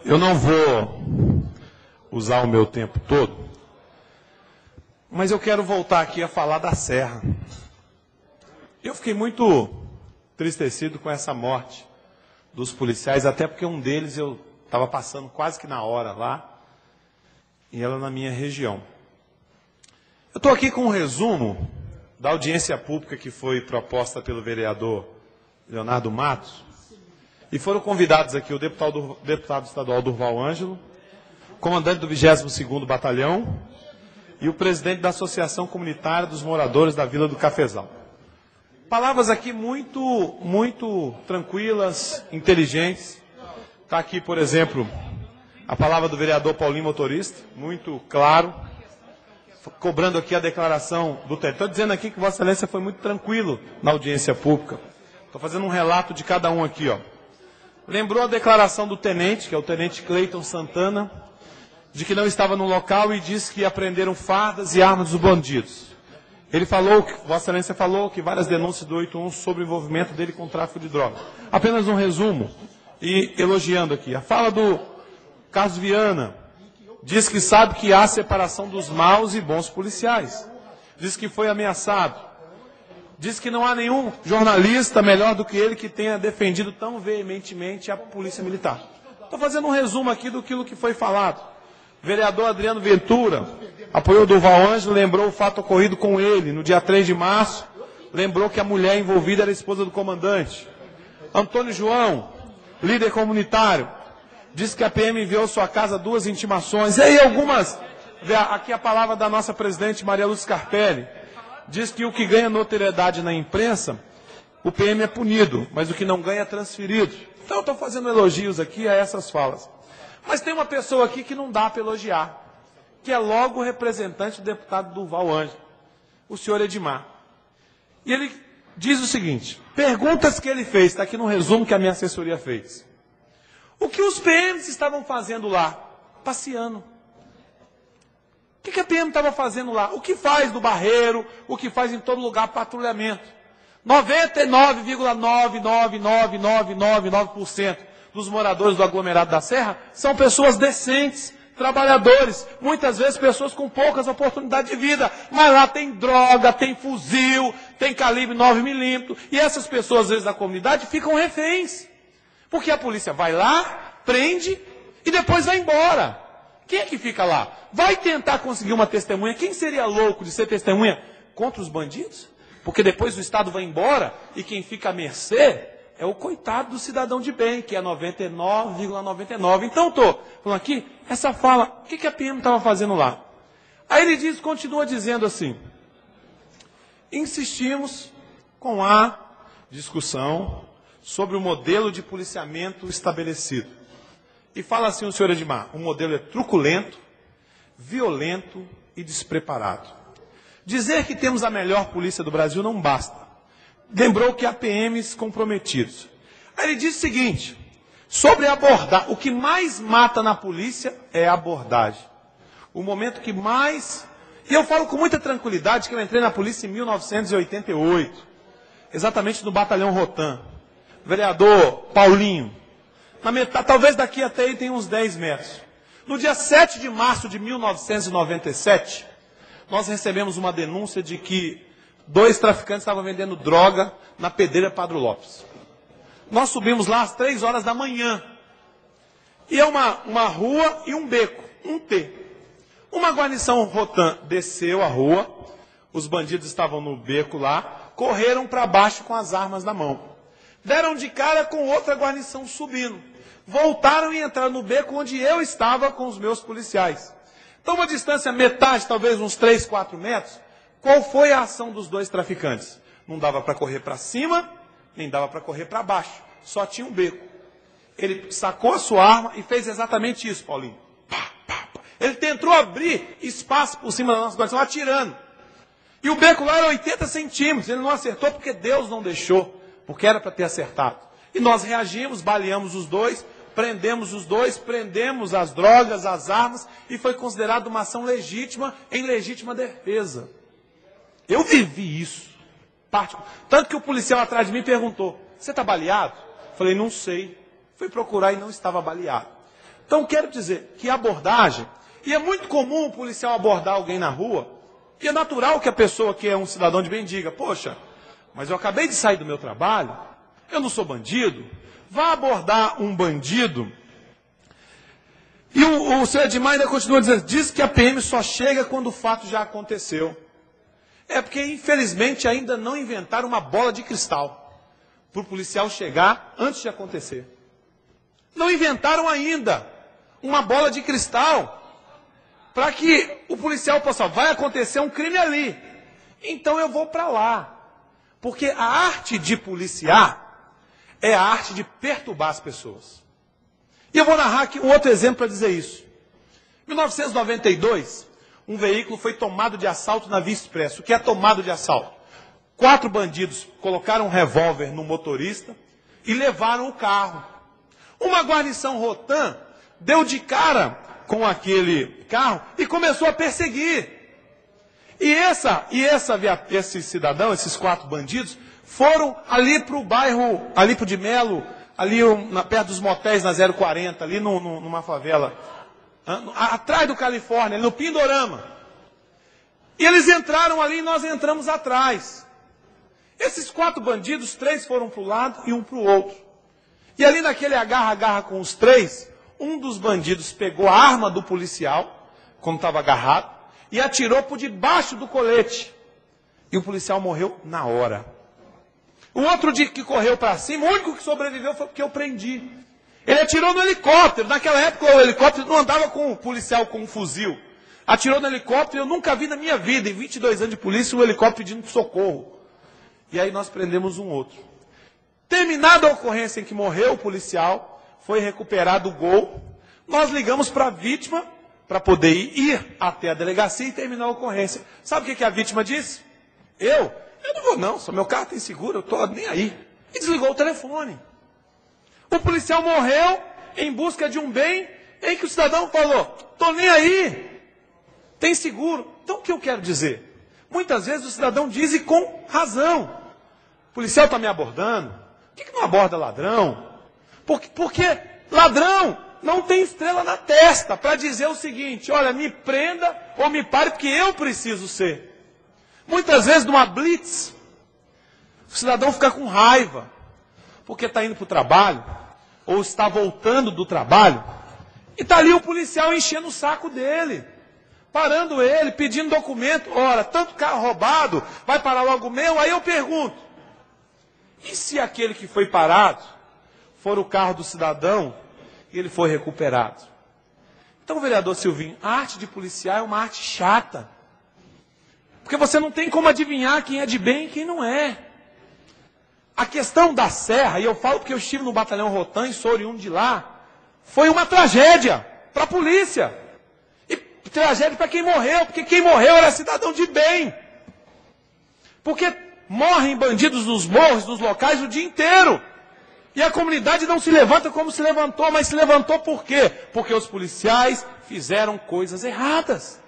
Eu não vou usar o meu tempo todo, mas eu quero voltar aqui a falar da Serra. Eu fiquei muito entristecido com essa morte dos policiais, até porque um deles eu estava passando quase que na hora lá, e ela na minha região. Eu estou aqui com um resumo da audiência pública que foi proposta pelo vereador Leonardo Matos, e foram convidados aqui o deputado estadual Durval Ângelo, comandante do 22º Batalhão e o presidente da Associação Comunitária dos Moradores da Vila do Cafezal. Palavras aqui muito tranquilas, inteligentes. Está aqui, por exemplo, a palavra do vereador Paulinho Motorista, muito claro, cobrando aqui a declaração do TED. Estou dizendo aqui que Vossa Excelência foi muito tranquilo na audiência pública. Estou fazendo um relato de cada um aqui, ó. Lembrou a declaração do tenente, que é o tenente Cleiton Santana, de que não estava no local e disse que apreenderam fardas e armas dos bandidos. Ele falou, Vossa Excelência falou, que várias denúncias do 81 sobre o envolvimento dele com o tráfico de drogas. Apenas um resumo e elogiando aqui. A fala do Carlos Viana diz que sabe que há separação dos maus e bons policiais. Diz que foi ameaçado. Diz que não há nenhum jornalista melhor do que ele que tenha defendido tão veementemente a Polícia Militar. Estou fazendo um resumo aqui do que foi falado. O vereador Adriano Ventura apoiou o Durval Ângelo, lembrou o fato ocorrido com ele no dia 3 de março, lembrou que a mulher envolvida era a esposa do comandante. Antônio João, líder comunitário, disse que a PM enviou à sua casa 2 intimações. E aí algumas, aqui a palavra da nossa presidente Maria Lúcia Scarpelli, diz que o que ganha notoriedade na imprensa, o PM é punido, mas o que não ganha é transferido. Então eu estou fazendo elogios aqui a essas falas. Mas tem uma pessoa aqui que não dá para elogiar, que é logo o representante do deputado Durval Ângelo, o senhor Edmar. E ele diz o seguinte, perguntas que ele fez, está aqui no resumo que a minha assessoria fez. O que os PMs estavam fazendo lá? Passeando. O que a PM estava fazendo lá? O que faz no Barreiro, o que faz em todo lugar, patrulhamento. 99,99999% dos moradores do aglomerado da Serra são pessoas decentes, trabalhadores, muitas vezes pessoas com poucas oportunidades de vida, mas lá tem droga, tem fuzil, tem calibre 9mm, e essas pessoas, às vezes, da comunidade ficam reféns, porque a polícia vai lá, prende e depois vai embora. Quem é que fica lá? Vai tentar conseguir uma testemunha. Quem seria louco de ser testemunha contra os bandidos? Porque depois o Estado vai embora e quem fica à mercê é o coitado do cidadão de bem, que é 99,99. Então estou falando aqui, essa fala, o que a PM estava fazendo lá? Aí ele diz, continua dizendo assim, insistimos com a discussão sobre o modelo de policiamento estabelecido. E fala assim o senhor Edmar, o modelo é truculento, violento e despreparado. Dizer que temos a melhor polícia do Brasil não basta. Lembrou que há PMs comprometidos. Aí ele diz o seguinte, sobre abordar, o que mais mata na polícia é a abordagem. O momento que mais... E eu falo com muita tranquilidade que eu entrei na polícia em 1988, exatamente no Batalhão Rotan. Vereador Paulinho. Na metade, talvez daqui até aí tem uns 10 metros. No dia 7 de março de 1997, nós recebemos uma denúncia de que 2 traficantes estavam vendendo droga na Pedreira Padre Lopes. Nós subimos lá às 3 horas da manhã. E é uma rua e um beco, um T. Uma guarnição Rotan desceu a rua, os bandidos estavam no beco lá, correram para baixo com as armas na mão. Deram de cara com outra guarnição subindo. Voltaram e entraram no beco onde eu estava com os meus policiais. Então, uma distância metade, talvez uns 3, 4 metros. Qual foi a ação dos 2 traficantes? Não dava para correr para cima, nem dava para correr para baixo. Só tinha um beco. Ele sacou a sua arma e fez exatamente isso, Paulinho. Pá, pá, pá. Ele tentou abrir espaço por cima da nossa guarnição, atirando. E o beco lá era 80 centímetros. Ele não acertou porque Deus não deixou. Porque era para ter acertado. E nós reagimos, baleamos os 2, prendemos os 2, prendemos as drogas, as armas, e foi considerado uma ação legítima, em legítima defesa. Eu vivi isso. Tanto que o policial atrás de mim perguntou, você está baleado? Falei, não sei. Fui procurar e não estava baleado. Então, quero dizer que a abordagem, e é muito comum o policial abordar alguém na rua, e é natural que a pessoa que é um cidadão de bem diga, poxa, mas eu acabei de sair do meu trabalho, eu não sou bandido, vá abordar um bandido. E o senhor Edmar ainda continua dizendo, diz que a PM só chega quando o fato já aconteceu. É porque, infelizmente, ainda não inventaram uma bola de cristal para o policial chegar antes de acontecer. Não inventaram ainda uma bola de cristal para que o policial possa, vai acontecer um crime ali, então eu vou para lá. Porque a arte de policiar é a arte de perturbar as pessoas. E eu vou narrar aqui um outro exemplo para dizer isso. Em 1992, um veículo foi tomado de assalto na Via Expresso. O que é tomado de assalto? 4 bandidos colocaram um revólver no motorista e levaram o carro. Uma guarnição Rotan deu de cara com aquele carro e começou a perseguir. E esse cidadão, esses 4 bandidos, foram ali para o bairro, ali para o de Melo, ali perto dos motéis na 040, ali numa favela, atrás do Califórnia, ali no Pindorama. E eles entraram ali e nós entramos atrás. Esses 4 bandidos, 3 foram para o lado e um para o outro. E ali naquele agarra-agarra com os 3, um dos bandidos pegou a arma do policial, quando estava agarrado, e atirou por debaixo do colete. E o policial morreu na hora. O outro que correu para cima, o único que sobreviveu foi porque eu prendi. Ele atirou no helicóptero. Naquela época o helicóptero não andava com o policial com um fuzil. Atirou no helicóptero, eu nunca vi na minha vida, em 22 anos de polícia, um helicóptero pedindo socorro. E aí nós prendemos um outro. Terminada a ocorrência em que morreu o policial, foi recuperado o Gol, nós ligamos para a vítima, para poder ir até a delegacia e terminar a ocorrência. Sabe o que a vítima disse? Eu não vou não, só meu carro tem seguro, eu estou nem aí. E desligou o telefone. O policial morreu em busca de um bem, em que o cidadão falou, estou nem aí, tem seguro. Então o que eu quero dizer? Muitas vezes o cidadão diz e com razão. O policial está me abordando, por que não aborda ladrão? Porque ladrão não tem estrela na testa para dizer o seguinte, olha, me prenda ou me pare porque eu preciso ser. Muitas vezes, numa blitz, o cidadão fica com raiva, porque está indo para o trabalho, ou está voltando do trabalho, e está ali o policial enchendo o saco dele, parando ele, pedindo documento. Ora, tanto carro roubado, vai parar logo o meu? Aí eu pergunto, e se aquele que foi parado for o carro do cidadão e ele foi recuperado? Então, vereador Silvinho, a arte de policiar é uma arte chata. Porque você não tem como adivinhar quem é de bem e quem não é. A questão da Serra, e eu falo porque eu estive no batalhão Rotan e sou oriundo de lá, foi uma tragédia para a polícia. E tragédia para quem morreu, porque quem morreu era cidadão de bem. Porque morrem bandidos nos morros, nos locais o dia inteiro. E a comunidade não se levanta como se levantou, mas se levantou por quê? Porque os policiais fizeram coisas erradas.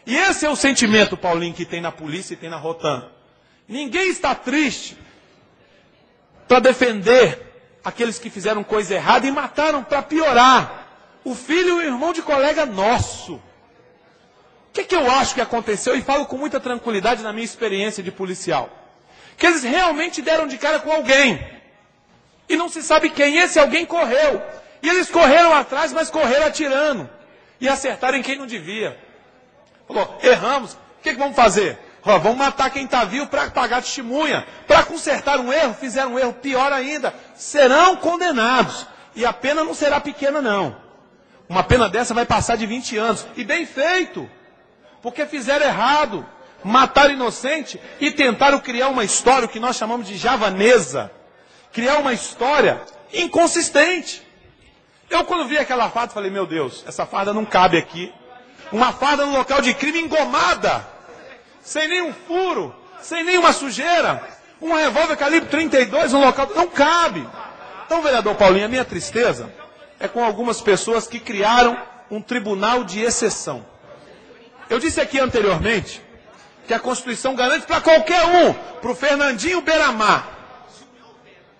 E esse é o sentimento, Paulinho, que tem na polícia e tem na Rotan. Ninguém está triste para defender aqueles que fizeram coisa errada e mataram para piorar o filho e o irmão de colega nosso. O que eu acho que aconteceu? E falo com muita tranquilidade na minha experiência de policial. Que eles realmente deram de cara com alguém. E não se sabe quem esse alguém correu. E eles correram atrás, mas correram atirando. E acertaram em quem não devia. Falou, erramos, o que vamos fazer? Vamos matar quem está vivo para pagar testemunha. Para consertar um erro, fizeram um erro pior ainda. Serão condenados. E a pena não será pequena, não. Uma pena dessa vai passar de 20 anos. E bem feito. Porque fizeram errado. Mataram inocente e tentaram criar uma história, o que nós chamamos de javanesa. Criar uma história inconsistente. Eu, quando vi aquela farda, falei, meu Deus, essa farda não cabe aqui. Uma farda no local de crime engomada, sem nenhum furo, sem nenhuma sujeira. Um revólver calibre 32 no local, não cabe. Então, vereador Paulinho, a minha tristeza é com algumas pessoas que criaram um tribunal de exceção. Eu disse aqui anteriormente que a Constituição garante para qualquer um, para o Fernandinho Beiramar,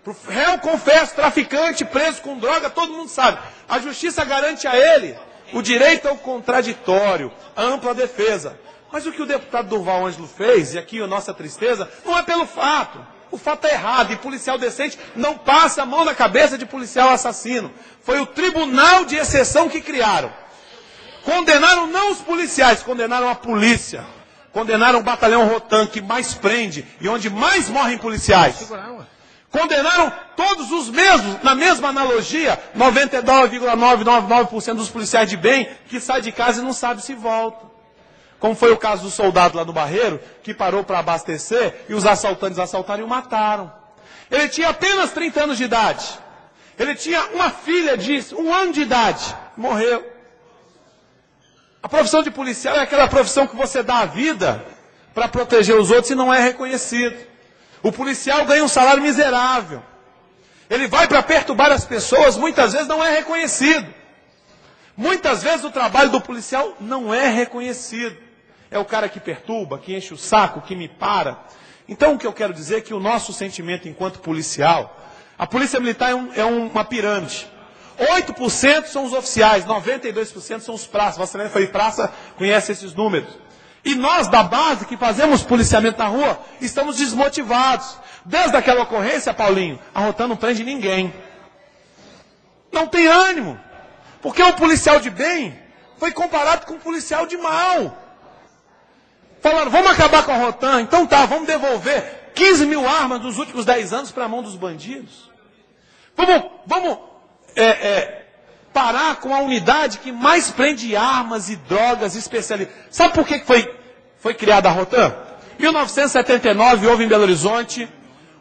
Para o réu, confesso, traficante, preso com droga, todo mundo sabe. A justiça garante a ele o direito ao contraditório, a ampla defesa. Mas o que o deputado Durval Ângelo fez, e aqui a nossa tristeza, não é pelo fato. O fato é errado, e policial decente não passa a mão na cabeça de policial assassino. Foi o tribunal de exceção que criaram. Condenaram não os policiais, condenaram a polícia. Condenaram o batalhão Rotan, que mais prende e onde mais morrem policiais. Condenaram todos os mesmos, na mesma analogia, 99,999% dos policiais de bem que sai de casa e não sabe se volta. Como foi o caso do soldado lá no Barreiro, que parou para abastecer e os assaltantes assaltaram e o mataram. Ele tinha apenas 30 anos de idade. Ele tinha uma filha de 1 ano de idade. Morreu. A profissão de policial é aquela profissão que você dá a vida para proteger os outros e não é reconhecido. O policial ganha um salário miserável. Ele vai para perturbar as pessoas, muitas vezes não é reconhecido. Muitas vezes o trabalho do policial não é reconhecido. É o cara que perturba, que enche o saco, que me para. Então o que eu quero dizer é que o nosso sentimento enquanto policial, a polícia militar é uma pirâmide. 8% são os oficiais, 92% são os praças. Vossa Excelência foi praça, conhece esses números. E nós, da base, que fazemos policiamento na rua, estamos desmotivados. Desde aquela ocorrência, Paulinho, a Rotan não prende ninguém. Não tem ânimo. Porque o policial de bem foi comparado com o policial de mal. Falaram, vamos acabar com a Rotan. Então tá, vamos devolver 15 mil armas dos últimos 10 anos para a mão dos bandidos. Vamos parar com a unidade que mais prende armas e drogas especializadas. Sabe por que foi criada a Rotan? Em 1979 houve em Belo Horizonte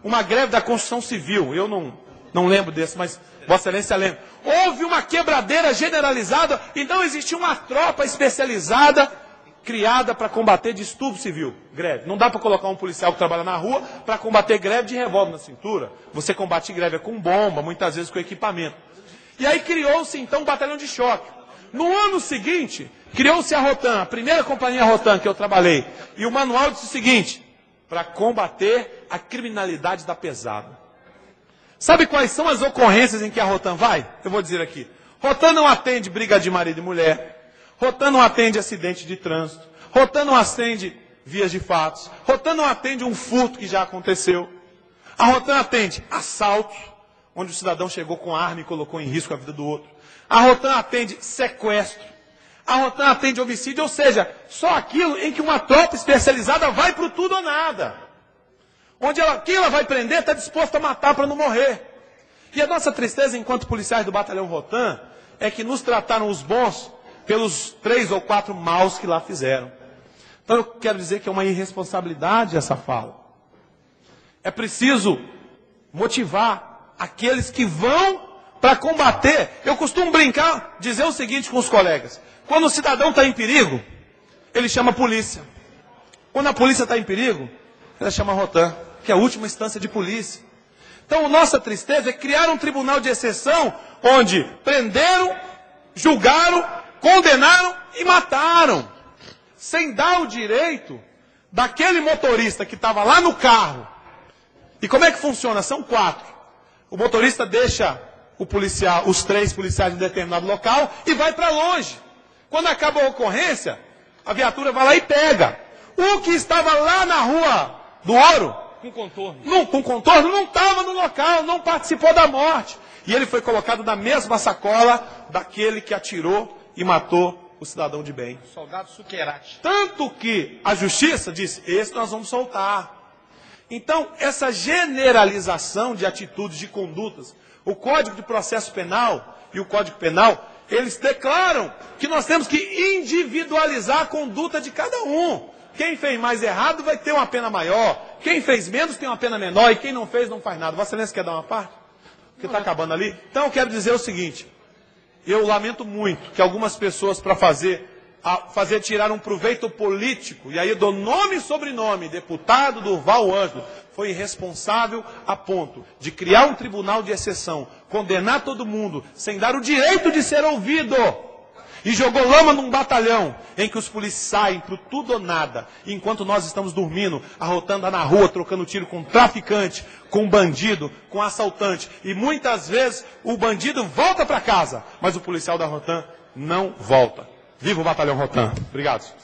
uma greve da construção civil. Eu não lembro desse, mas Vossa Excelência lembra. Houve uma quebradeira generalizada e não existia uma tropa especializada criada para combater distúrbio civil. Greve. Não dá para colocar um policial que trabalha na rua para combater greve de revólver na cintura. Você combate greve com bomba, muitas vezes com equipamento. E aí criou-se, então, um batalhão de choque. No ano seguinte, criou-se a Rotan, a primeira companhia Rotan que eu trabalhei. E o manual disse o seguinte, para combater a criminalidade da pesada. Sabe quais são as ocorrências em que a Rotan vai? Eu vou dizer aqui. Rotan não atende briga de marido e mulher. Rotan não atende acidente de trânsito. Rotan não atende vias de fatos. Rotan não atende um furto que já aconteceu. A Rotan atende assaltos, onde o cidadão chegou com arma e colocou em risco a vida do outro. A Rotan atende sequestro. A Rotan atende homicídio, ou seja, só aquilo em que uma tropa especializada vai para o tudo ou nada. Onde quem ela vai prender está disposto a matar para não morrer. E a nossa tristeza enquanto policiais do batalhão Rotan é que nos trataram os bons pelos 3 ou 4 maus que lá fizeram. Então eu quero dizer que é uma irresponsabilidade essa fala. É preciso motivar aqueles que vão para combater. Eu costumo brincar, dizer o seguinte com os colegas. Quando o cidadão está em perigo, ele chama a polícia. Quando a polícia está em perigo, ela chama a Rotan, que é a última instância de polícia. Então, a nossa tristeza é criar um tribunal de exceção, onde prenderam, julgaram, condenaram e mataram. Sem dar o direito daquele motorista que estava lá no carro. E como é que funciona? São 4. O motorista deixa o policial, os 3 policiais em determinado local e vai para longe. Quando acaba a ocorrência, a viatura vai lá e pega. O que estava lá na rua do Ouro, com contorno, não estava no local, não participou da morte. E ele foi colocado na mesma sacola daquele que atirou e matou o cidadão de bem. Soldado Suqueirati. Tanto que a justiça disse, esse nós vamos soltar. Então, essa generalização de atitudes, de condutas, o Código de Processo Penal e o Código Penal, eles declaram que nós temos que individualizar a conduta de cada um. Quem fez mais errado vai ter uma pena maior. Quem fez menos tem uma pena menor. E quem não fez não faz nada. Vossa Excelência quer dar uma parte? Porque está acabando ali. Então eu quero dizer o seguinte. Eu lamento muito que algumas pessoas para tirar um proveito político, e aí eu dou nome e sobrenome, deputado Durval Ângelo, foi irresponsável a ponto de criar um tribunal de exceção, condenar todo mundo, sem dar o direito de ser ouvido. e jogou lama num batalhão em que os policiais saem para tudo ou nada, enquanto nós estamos dormindo, arrotando na rua, trocando tiro com traficante, com bandido, com assaltante. E muitas vezes o bandido volta para casa, mas o policial da Rotan não volta. Viva o Batalhão Rotan. Obrigado.